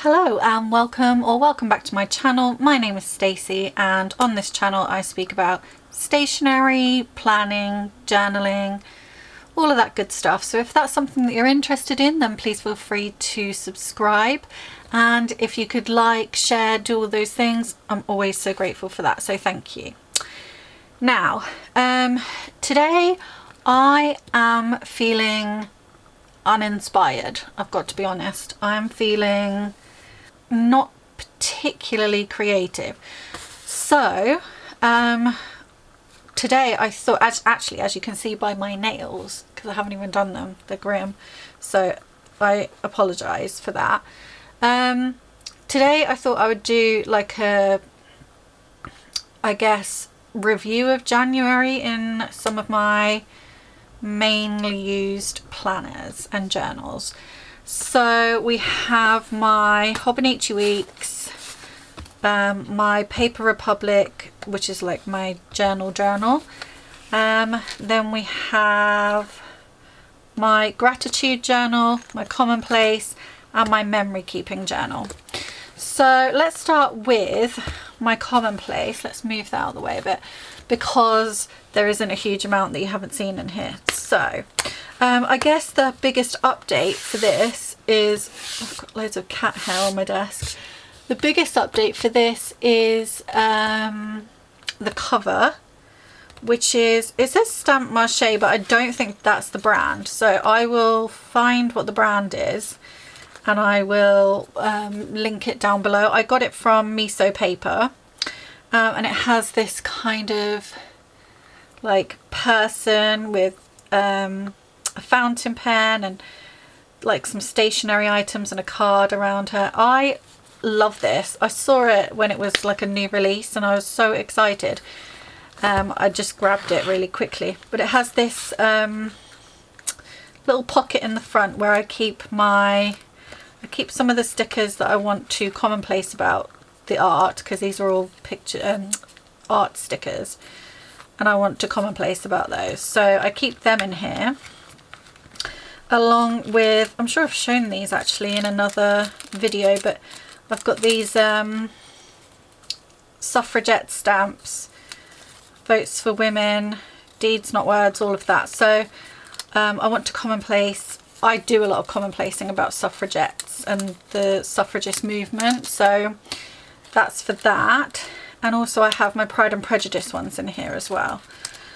Hello and welcome back to my channel. My name is Stacey, and on this channel I speak about stationery, planning, journaling, all of that good stuff. So if that's something that you're interested in, then please feel free to subscribe, and if you could like, share, do all those things, I'm always so grateful for that, so thank you. Now today I am feeling uninspired. I've got to be honest. I'm feeling not particularly creative. So today I thought, actually, as you can see by my nails, because I haven't even done them, they're grim, so I apologize for that. Today I thought I would do like a, I guess, review of January in some of my mainly used planners and journals. So we have my Hobonichi weeks, my Paper Republic, which is like my journal, then we have my gratitude journal, my Commonplace, and my memory keeping journal. So let's start with my Commonplace. Let's move that out of the way a bit, because there isn't a huge amount that you haven't seen in here. So I guess the biggest update for this is, I've got loads of cat hair on my desk. The biggest update for this is the cover, which is, it says Stamp Marché, but I don't think that's the brand. So I will find what the brand is and I will link it down below. I got it from Miso Paper, and it has this kind of like person with a fountain pen and like some stationery items and a card around her. I love this. I saw it when it was like a new release and I was so excited. I just grabbed it really quickly, but it has this little pocket in the front where I keep some of the stickers that I want to commonplace about the art, because these are all picture art stickers and I want to commonplace about those, so I keep them in here, along with, I'm sure I've shown these actually in another video, but I've got these suffragette stamps, votes for women, deeds not words, all of that. So I want to commonplace. I do a lot of commonplacing about suffragettes and the suffragist movement, so that's for that. And also I have my Pride and Prejudice ones in here as well.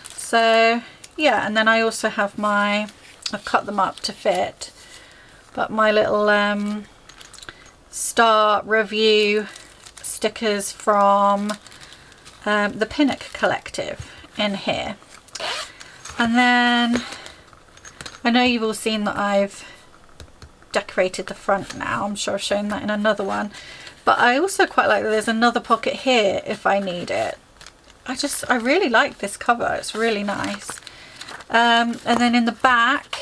So yeah, and then I also have I've cut them up to fit, but my little star review stickers from the Pinnock Collective in here. And then I know you've all seen that I've decorated the front now. I'm sure I've shown that in another one. But I also quite like that there's another pocket here if I need it. I really like this cover. It's really nice. And then in the back,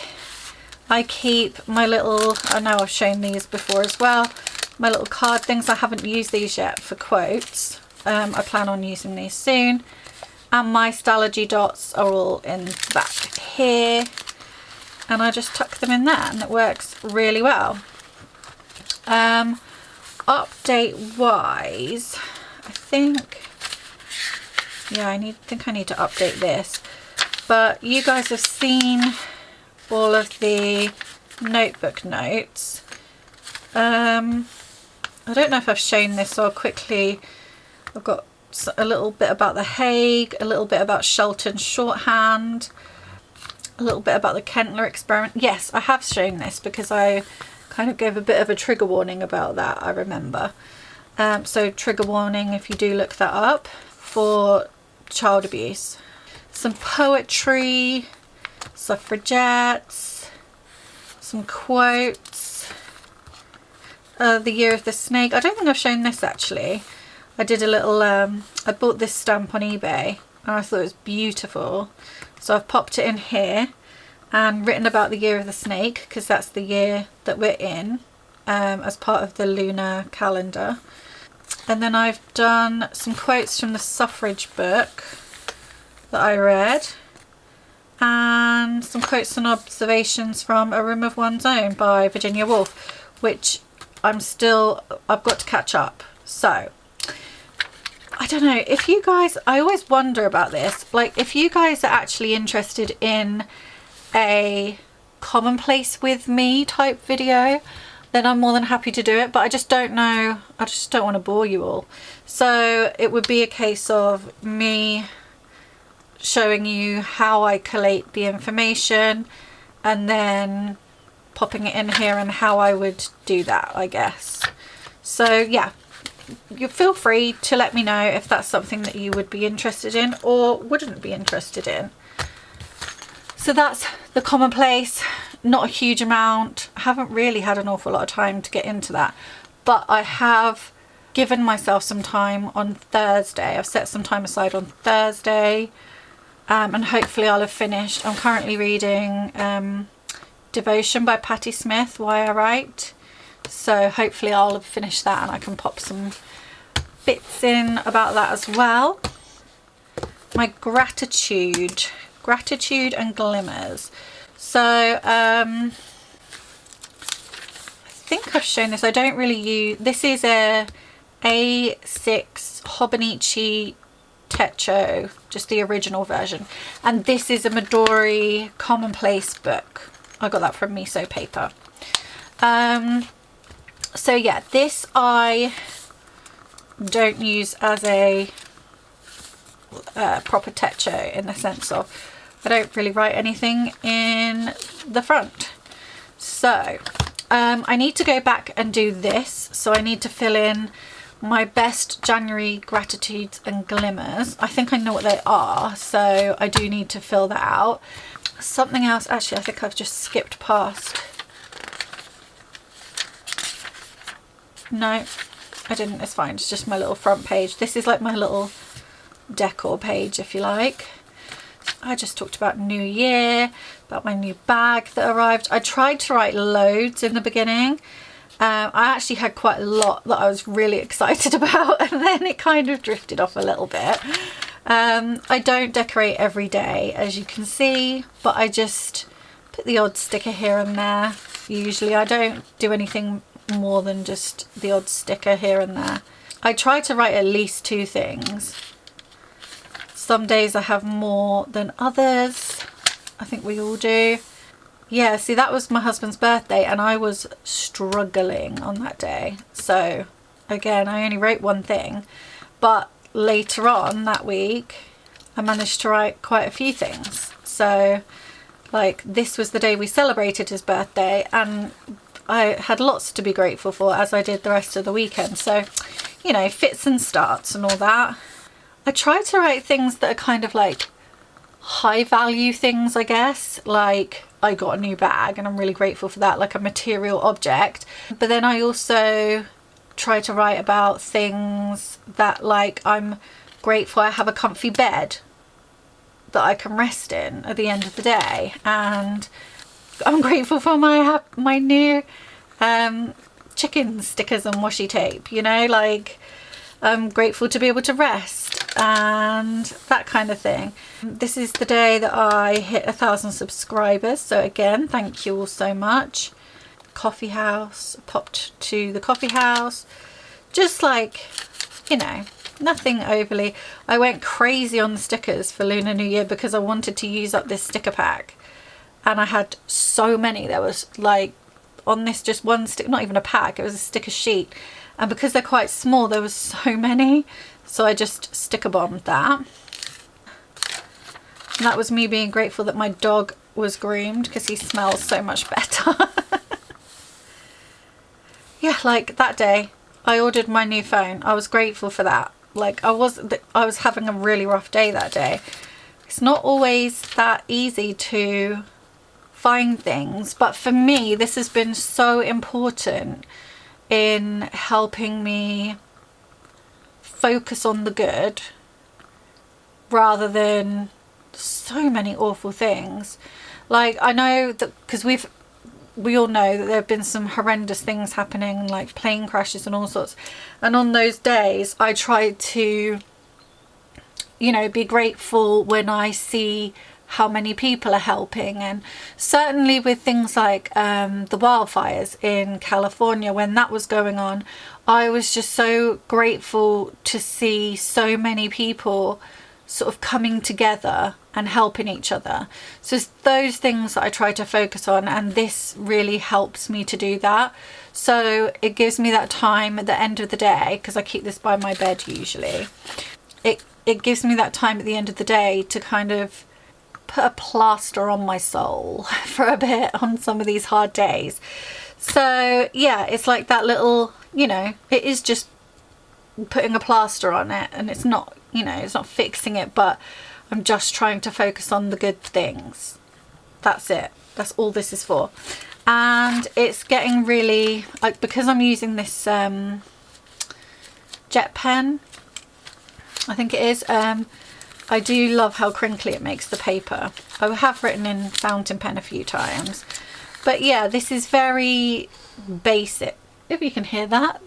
I keep my little, I know I've shown these before as well, my little card things. I haven't used these yet for quotes. I plan on using these soon. And my Stalogy dots are all in the back here. And I just tuck them in there and it works really well. Update wise, I think, yeah, I think I need to update this, but you guys have seen all of the notebook notes. I don't know if I've shown this, so I'll quickly, I've got a little bit about the Hague, a little bit about Shelton shorthand, a little bit about the Kentler experiment. Yes, I have shown this because I kind of gave a bit of a trigger warning about that, I remember. So trigger warning if you do look that up, for child abuse. Some poetry, suffragettes, some quotes, the Year of the Snake. I don't think I've shown this actually. I did a little, I bought this stamp on eBay and I thought it was beautiful. So I've popped it in here and written about the Year of the Snake, because that's the year that we're in, as part of the lunar calendar. And then I've done some quotes from the suffrage book that I read, and some quotes and observations from A Room of One's Own by Virginia Woolf, which I've got to catch up. So I don't know if you guys, I always wonder about this, like if you guys are actually interested in a commonplace with me type video, then I'm more than happy to do it, but I just don't know, I just don't want to bore you all. So it would be a case of me showing you how I collate the information and then popping it in here and how I would do that, I guess. So yeah, you feel free to let me know if that's something that you would be interested in or wouldn't be interested in. So that's the commonplace. Not a huge amount. I haven't really had an awful lot of time to get into that, but I have given myself some time on Thursday. I've set some time aside on Thursday, and hopefully I'll have finished. I'm currently reading Devotion by Patti Smith, Why I Write. So hopefully I'll have finished that and I can pop some bits in about that as well. My gratitude and glimmers. So I think I've shown this. I don't really use, this is a A6 Hobonichi Techo, just the original version, and this is a Midori Commonplace book. I got that from Miso Paper. So yeah, this I don't use as a proper techo, in the sense of I don't really write anything in the front. So I need to go back and do this. So I need to fill in my best January gratitudes and glimmers. I think I know what they are, so I do need to fill that out. Something else, actually, I think I've just skipped past. No, I didn't, it's fine. It's just my little front page. This is like my little decor page, if you like. I just talked about New Year, about my new bag that arrived. I tried to write loads in the beginning. I actually had quite a lot that I was really excited about, and then it kind of drifted off a little bit. I don't decorate every day, as you can see, but I just put the odd sticker here and there. Usually I don't do anything more than just the odd sticker here and there. I try to write at least 2 things. Some days I have more than others. I think we all do. Yeah, see, that was my husband's birthday and I was struggling on that day. So again, I only wrote 1 thing, but later on that week I managed to write quite a few things. So like this was the day we celebrated his birthday and I had lots to be grateful for, as I did the rest of the weekend. So, you know, fits and starts and all that. I try to write things that are kind of like high value things, I guess, like I got a new bag and I'm really grateful for that, like a material object. But then I also try to write about things that, like, I'm grateful I have a comfy bed that I can rest in at the end of the day, and I'm grateful for my new chicken stickers and washi tape, you know, like I'm grateful to be able to rest and that kind of thing. This is the day that I hit 1,000 subscribers, so again, thank you all so much. Coffee house, popped to the coffee house, just like, you know, nothing overly. I went crazy on the stickers for Lunar New Year because I wanted to use up this sticker pack, and I had so many. There was like on this just one stick, not even a pack, it was a sticker sheet, and because they're quite small there was so many, so I just sticker bombed that. And that was me being grateful that my dog was groomed because he smells so much better. Yeah, like that day I ordered my new phone. I was grateful for that. Like I was having a really rough day that day. It's not always that easy to find things, but for me this has been so important in helping me focus on the good rather than so many awful things. Like I know that because we all know that there have been some horrendous things happening, like plane crashes and all sorts, and on those days I try to, you know, be grateful when I see how many people are helping. And certainly with things like the wildfires in California, when that was going on, I was just so grateful to see so many people sort of coming together and helping each other. So it's those things that I try to focus on, and this really helps me to do that. So it gives me that time at the end of the day, because I keep this by my bed usually. It gives me that time at the end of the day to kind of put a plaster on my soul for a bit on some of these hard days. So yeah, it's like that little, you know, it is just putting a plaster on it, and it's not, you know, it's not fixing it, but I'm just trying to focus on the good things. That's it. That's all this is for. And it's getting really, like, because I'm using this jet pen, I think it is, I do love how crinkly it makes the paper. I have written in fountain pen a few times, but yeah, this is very basic. If you can hear that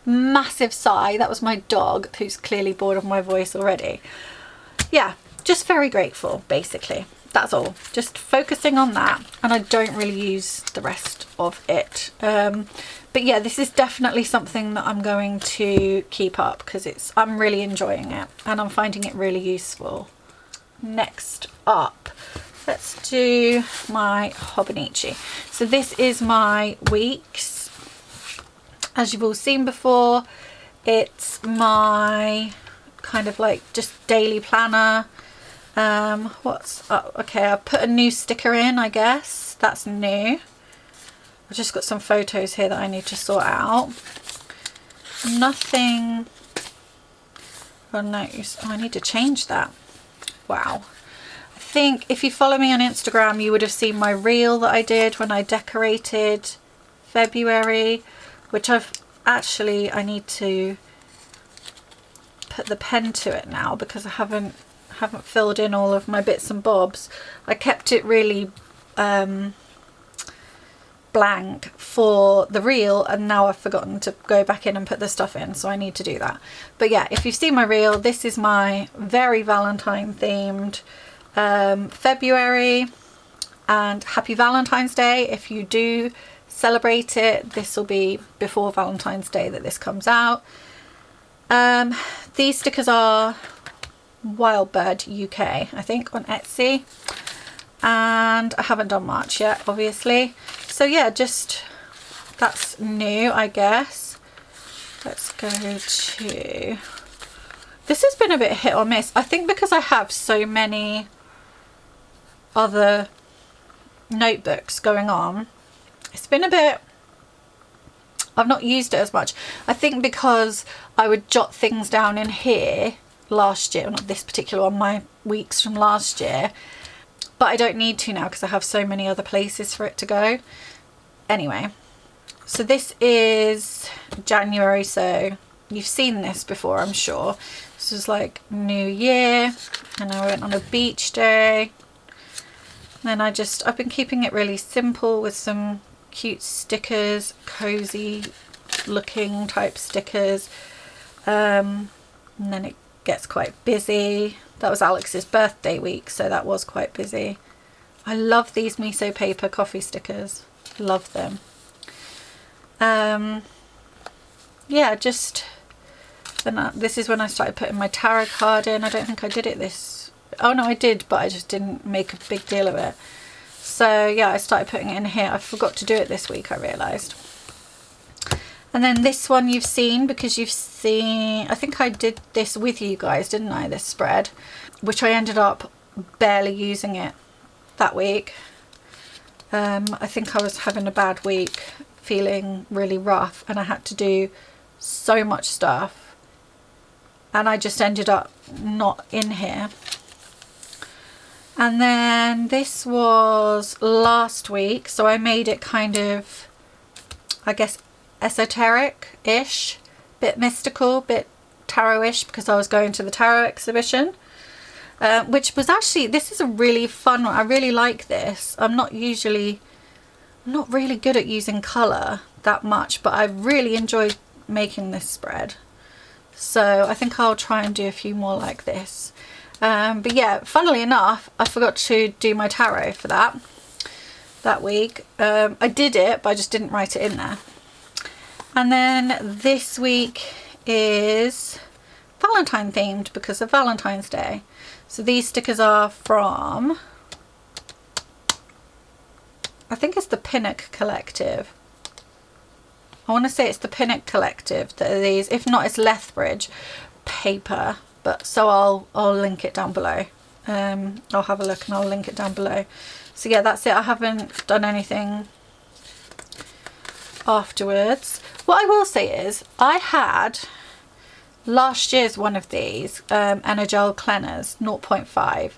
massive sigh, that was my dog, who's clearly bored of my voice already. Yeah, just very grateful, basically. That's all. Just focusing on that, and I don't really use the rest of it. But yeah, this is definitely something that I'm going to keep up, because I'm really enjoying it and I'm finding it really useful. Next up, let's do my Hobonichi. So this is my weeks. As you've all seen before, it's my kind of like just daily planner. What's up? Okay, I've put a new sticker in, I guess. That's new. I've just got some photos here that I need to sort out. Nothing. Oh no, I need to change that. Wow. I think if you follow me on Instagram, you would have seen my reel that I did when I decorated February, which I need to put the pen to it now, because I haven't filled in all of my bits and bobs. I kept it really blank for the reel, and now I've forgotten to go back in and put the stuff in, so I need to do that. But yeah, if you've seen my reel, this is my very Valentine themed February, and happy Valentine's Day if you do celebrate it. This will be before Valentine's Day that this comes out. These stickers are Wildbird UK, I think, on Etsy, and I haven't done much yet, obviously. So yeah, just that's new, I guess. Let's go to, this has been a bit hit or miss, I think, because I have so many other notebooks going on. It's been a bit, I've not used it as much. I think because I would jot things down in here last year, not this particular one, my weeks from last year, but I don't need to now because I have so many other places for it to go. Anyway, so this is January, so you've seen this before, I'm sure. This was like New Year, and I went on a beach day. And then I've been keeping it really simple with some cute stickers, cozy looking type stickers, and then it gets quite busy. That was Alex's birthday week, so that was quite busy. I love these Miso Paper coffee stickers, love them. Yeah, just, and this is when I started putting my tarot card in. I don't think I did it this, oh no I did, but I just didn't make a big deal of it. So yeah, I started putting it in here. I forgot to do it this week, I realised. And then this one you've seen, because you've seen, I think I did this with you guys, didn't I, this spread, which I ended up barely using it that week. I think I was having a bad week, feeling really rough, and I had to do so much stuff, and I just ended up not in here. And then this was last week, so I made it kind of, I guess, esoteric-ish, bit mystical, bit tarot-ish, because I was going to the tarot exhibition, which was actually, this is a really fun one. I really like this. I'm not really good at using colour that much, but I really enjoyed making this spread. So I think I'll try and do a few more like this. But yeah, funnily enough, I forgot to do my tarot for that week. I did it, but I just didn't write it in there. And then this week is Valentine themed because of Valentine's Day. So these stickers are from, I think it's the Pinnock Collective. I want to say it's the Pinnock Collective that are these. If not, it's Lethbridge paper. But so I'll link it down below. I'll have a look and I'll link it down below. So yeah, that's it. I haven't done anything afterwards. What I will say is I had last year's one of these Energel Cleaners 0.5,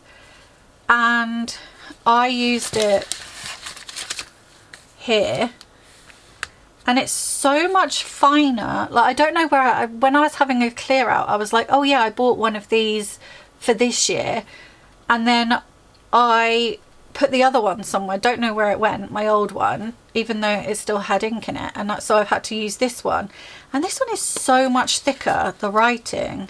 and I used it here, and it's so much finer. Like, I don't know where when I was having a clear out, I was like, oh yeah, I bought one of these for this year, and then I put the other one somewhere, don't know where it went, my old one, even though it still had ink in it, and so I've had to use this one. And this one is so much thicker, the writing.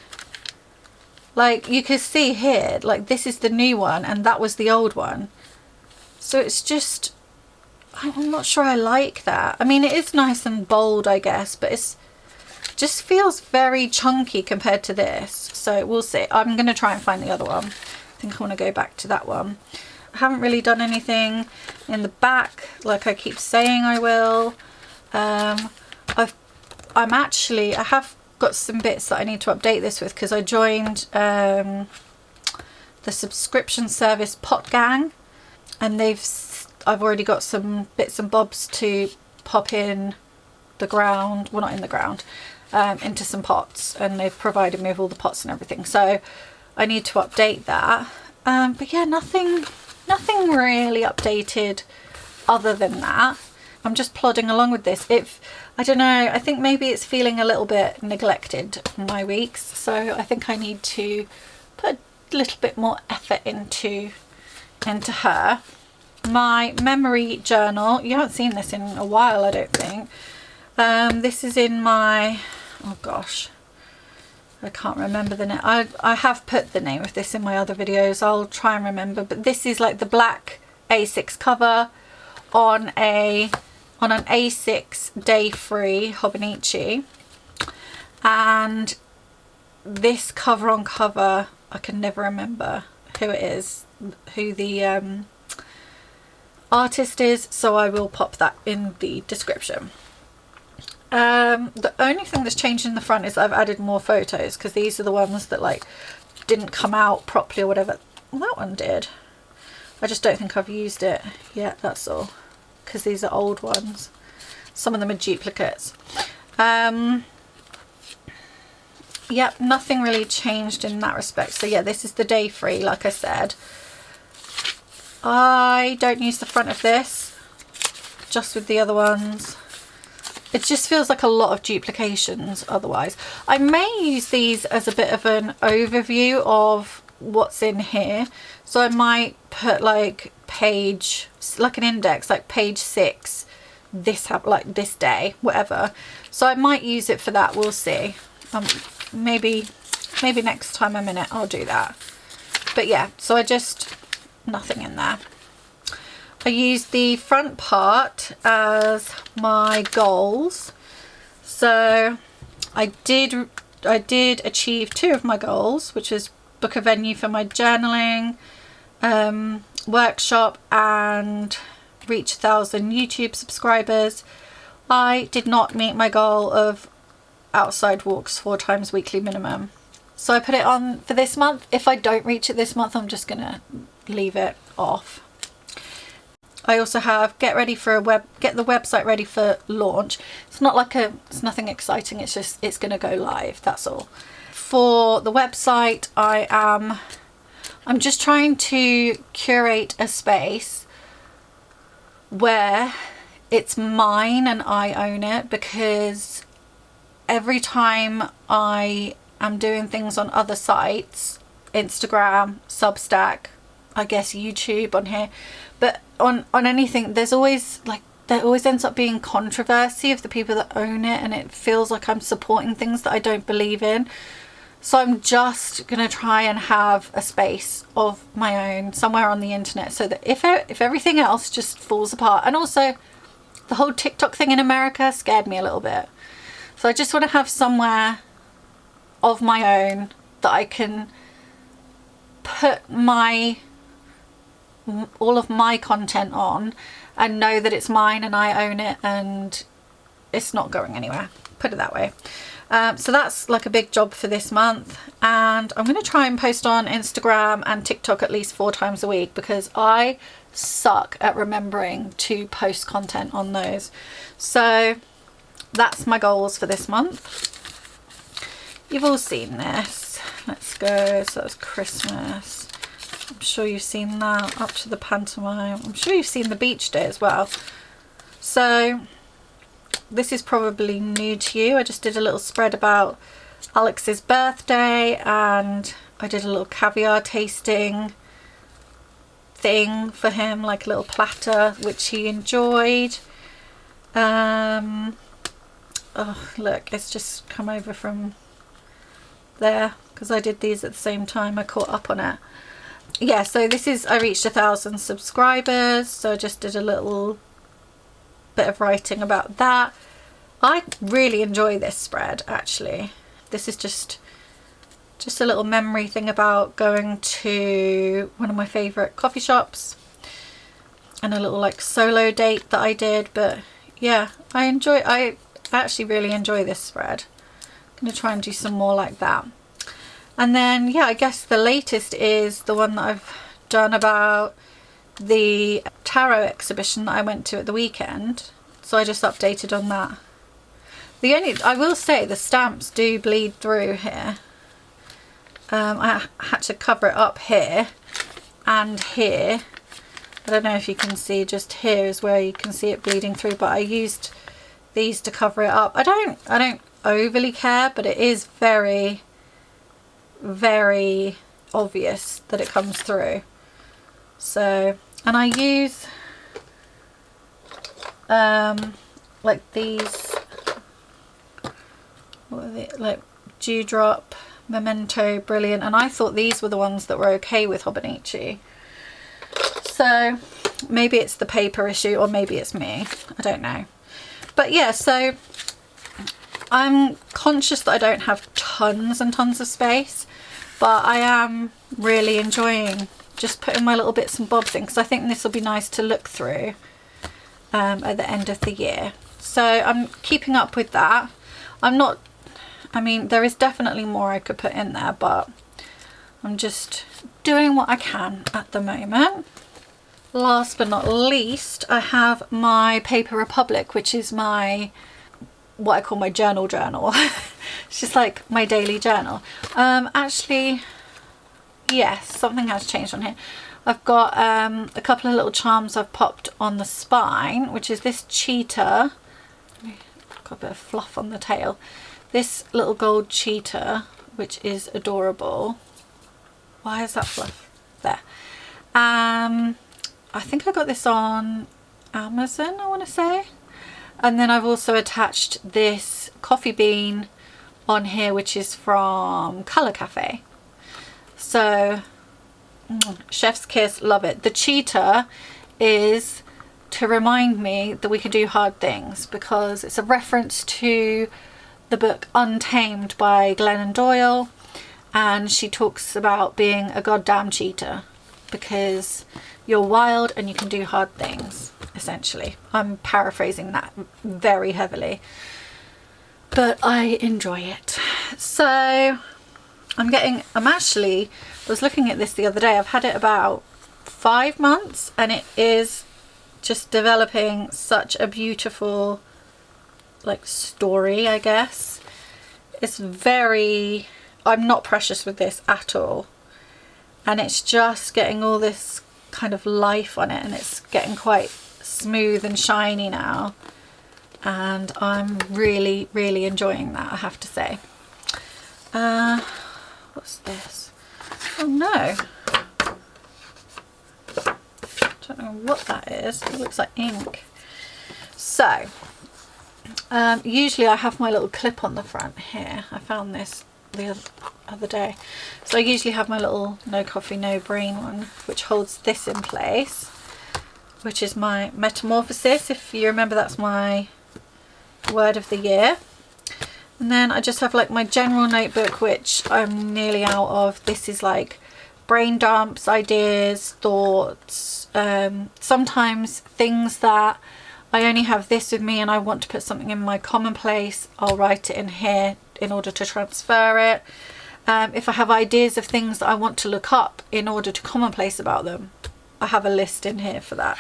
Like, you can see here, like, this is the new one and that was the old one. So it's just, I'm not sure I like that. I mean, it is nice and bold, I guess, but it's just feels very chunky compared to this. So we'll see. I'm going to try and find the other one. I think I want to go back to that one. I haven't really done anything in the back like I keep saying I will. I have got some bits that I need to update this with, because I joined the subscription service Pot Gang, and I've already got some bits and bobs to pop in the ground, well, not in the ground, into some pots, and they've provided me with all the pots and everything, so I need to update that. But yeah, nothing really updated other than that. I'm just plodding along with this. I don't know, I think maybe it's feeling a little bit neglected in my weeks, so I think I need to put a little bit more effort into her. My memory journal, you haven't seen this in a while, I don't think. This is in my, oh gosh, I can't remember the name. I have put the name of this in my other videos, I'll try and remember, but this is like the black A6 cover on an A6 day free Hobonichi, and this cover on cover, I can never remember who it is, who the artist is, so I will pop that in the description. The only thing that's changed in the front is I've added more photos, because these are the ones that like didn't come out properly or whatever. Well, that one did. I just don't think I've used it yet, that's all, because these are old ones. Some of them are duplicates. Yep, nothing really changed in that respect. So yeah, this is the day free, like I said. I don't use the front of this, just with the other ones. It just feels like a lot of duplications otherwise. I may use these as a bit of an overview of what's in here. So I might put like page, like an index, like page 6, like this day, whatever. So I might use it for that, we'll see. Maybe next time I'm in it, I'll do that. But yeah, so nothing in there. I used the front part as my goals. So I did achieve 2 of my goals, which is book a venue for my journaling workshop and reach 1,000 YouTube subscribers. I did not meet my goal of outside walks 4 times weekly minimum. So I put it on for this month. If I don't reach it this month, I'm just gonna leave it off. I also have get the website ready for launch. It's nothing exciting, it's gonna go live, that's all. For the website, I'm just trying to curate a space where it's mine and I own it, because every time I am doing things on other sites, Instagram, Substack, I guess YouTube on here, but on anything, there always ends up being controversy of the people that own it, and it feels like I'm supporting things that I don't believe in. So I'm just going to try and have a space of my own somewhere on the internet, so that if everything else just falls apart, and also the whole TikTok thing in America scared me a little bit. So I just want to have somewhere of my own that I can put all of my content on and know that it's mine and I own it and it's not going anywhere, put it that way. So that's like a big job for this month, and I'm going to try and post on Instagram and TikTok at least 4 times a week, because I suck at remembering to post content on those. So that's my goals for this month. You've all seen this. Let's go. So that's Christmas. I'm sure you've seen that, up to the pantomime. I'm sure you've seen the beach day as well. So this is probably new to you. I just did a little spread about Alex's birthday, and I did a little caviar tasting thing for him, like a little platter, which he enjoyed. Oh look, it's just come over from there because I did these at the same time. I caught up on it. Yeah, so this is, I reached 1,000 subscribers, so I just did a little bit of writing about that. I really enjoy this spread, actually. This is just a little memory thing about going to one of my favourite coffee shops, and a little like solo date that I did. But yeah, I actually really enjoy this spread. I'm going to try and do some more like that. And then yeah, I guess the latest is the one that I've done about the tarot exhibition that I went to at the weekend. So I just updated on that. I will say the stamps do bleed through here. I had to cover it up here and here. I don't know if you can see, just here is where you can see it bleeding through, but I used these to cover it up. I don't overly care, but it is very, very obvious that it comes through. So, and I use like these, what are they, like Dewdrop, Memento, Brilliant, and I thought these were the ones that were okay with Hobonichi. So maybe it's the paper issue, or maybe it's me, I don't know. But yeah, so I'm conscious that I don't have tons and tons of space, but I am really enjoying just putting my little bits and bobs in, because I think this will be nice to look through at the end of the year. So I'm keeping up with that. I mean, there is definitely more I could put in there, but I'm just doing what I can at the moment. Last but not least, I have my Paper Republic, which is my, what I call my journal. It's just like my daily journal. Actually, yes, something has changed on here. I've got a couple of little charms I've popped on the spine, which is this cheetah. Got a bit of fluff on the tail. This little gold cheetah, which is adorable. Why is that fluff? There. I think I got this on Amazon, I want to say. And then I've also attached this coffee bean on here, which is from Colour Cafe. So, chef's kiss, love it. The cheetah is to remind me that we can do hard things, because it's a reference to the book Untamed by Glennon Doyle, and she talks about being a goddamn cheetah because you're wild and you can do hard things, essentially. I'm paraphrasing that very heavily, but I enjoy it. So I was looking at this the other day. I've had it about 5 months, and it is just developing such a beautiful like story, I guess. It's very, I'm not precious with this at all, and it's just getting all this kind of life on it, and it's getting quite smooth and shiny now, and I'm really enjoying that, I have to say. What's this? Oh no, don't know what that is. It looks like ink. So usually I have my little clip on the front here. I found this the other day. So I usually have my little no coffee, no brain one, which holds this in place, which is my metamorphosis. If you remember, that's my word of the year. And then I just have like my general notebook, which I'm nearly out of. This is like brain dumps, ideas, thoughts, sometimes things that I only have this with me and I want to put something in my Commonplace, I'll write it in here in order to transfer it. If I have ideas of things that I want to look up in order to Commonplace about them, I have a list in here for that.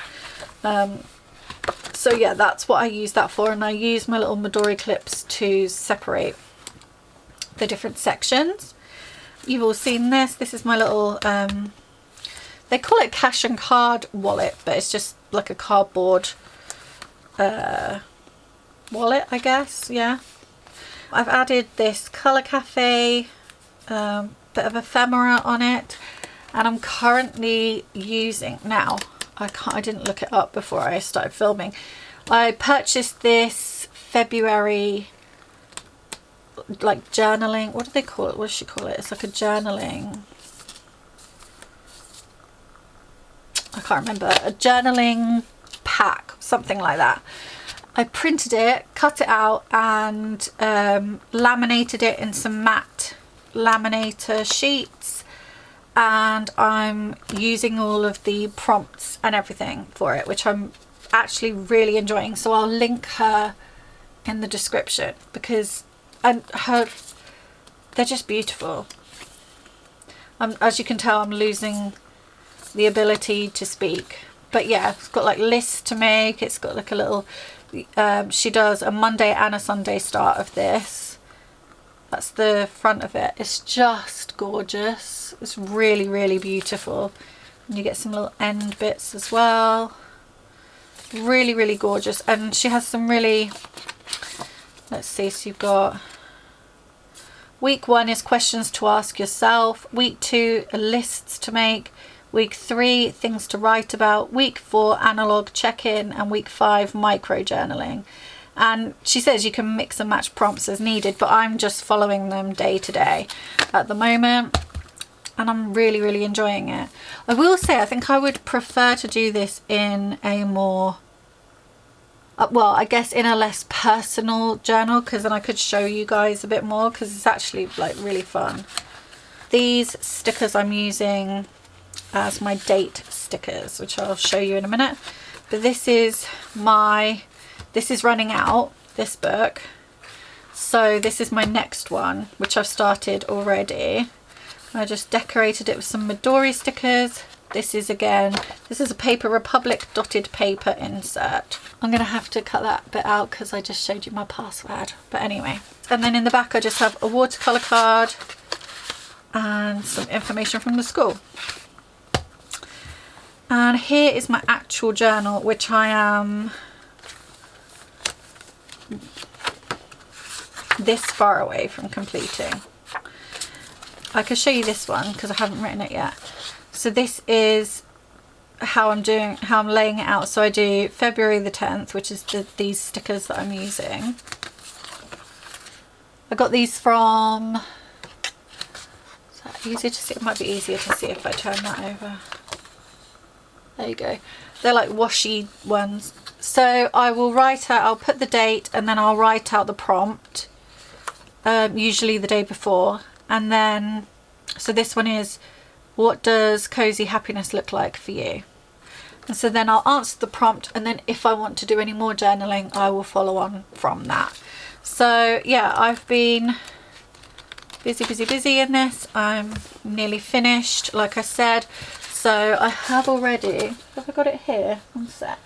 So yeah, that's what I use that for, and I use my little Midori clips to separate the different sections. You've all seen this. This is my little, they call it cash and card wallet, but it's just like a cardboard wallet, I guess. Yeah. I've added this Colour Cafe bit of ephemera on it, and I'm currently using, now I didn't look it up before I started filming. I purchased this February, like journaling, what do they call it? What does she call it? It's like a journaling, I can't remember, a journaling pack, something like that. I printed it, cut it out, and laminated it in some matte laminator sheets, and I'm using all of the prompts and everything for it, which I'm actually really enjoying. So I'll link her in the description, because they're just beautiful. As you can tell, I'm losing the ability to speak, but yeah, it's got like lists to make. It's got like a little she does a Monday and a Sunday start of this. That's the front of it. It's just gorgeous. It's really, really beautiful. And you get some little end bits as well. Really, really gorgeous. And she has some really, let's see, so you've got week 1 is questions to ask yourself. Week 2 are lists to make. Week 3, things to write about. Week 4, analog check-in. And week 5, micro journaling. And she says you can mix and match prompts as needed, but I'm just following them day to day at the moment, and I'm really, really enjoying it. I will say I think I would prefer to do this in a more, well, I guess in a less personal journal, because then I could show you guys a bit more, because it's actually like really fun. These stickers I'm using as my date stickers, which I'll show you in a minute, but this is running out, this book, so this is my next one, which I've started already. I just decorated it with some Midori stickers. This is a Paper Republic dotted paper insert. I'm gonna have to cut that bit out because I just showed you my password, but anyway. And then in the back I just have a watercolor card and some information from the school. And here is my actual journal, which I am this far away from completing. I can show you this one because I haven't written it yet. So this is how I'm laying it out. So I do February the 10th, which is these stickers that I'm using. I got these from, is that easy to see? It might be easier to see if I turn that over. There you go. They're like washi ones. So I will write out, I'll put the date, and then I'll write out the prompt, usually the day before. And then, so this one is, what does cozy happiness look like for you? And so then I'll answer the prompt, and then if I want to do any more journaling, I will follow on from that. So yeah, I've been busy in this. I'm nearly finished, like I said. So I have already, have I got it here? One sec.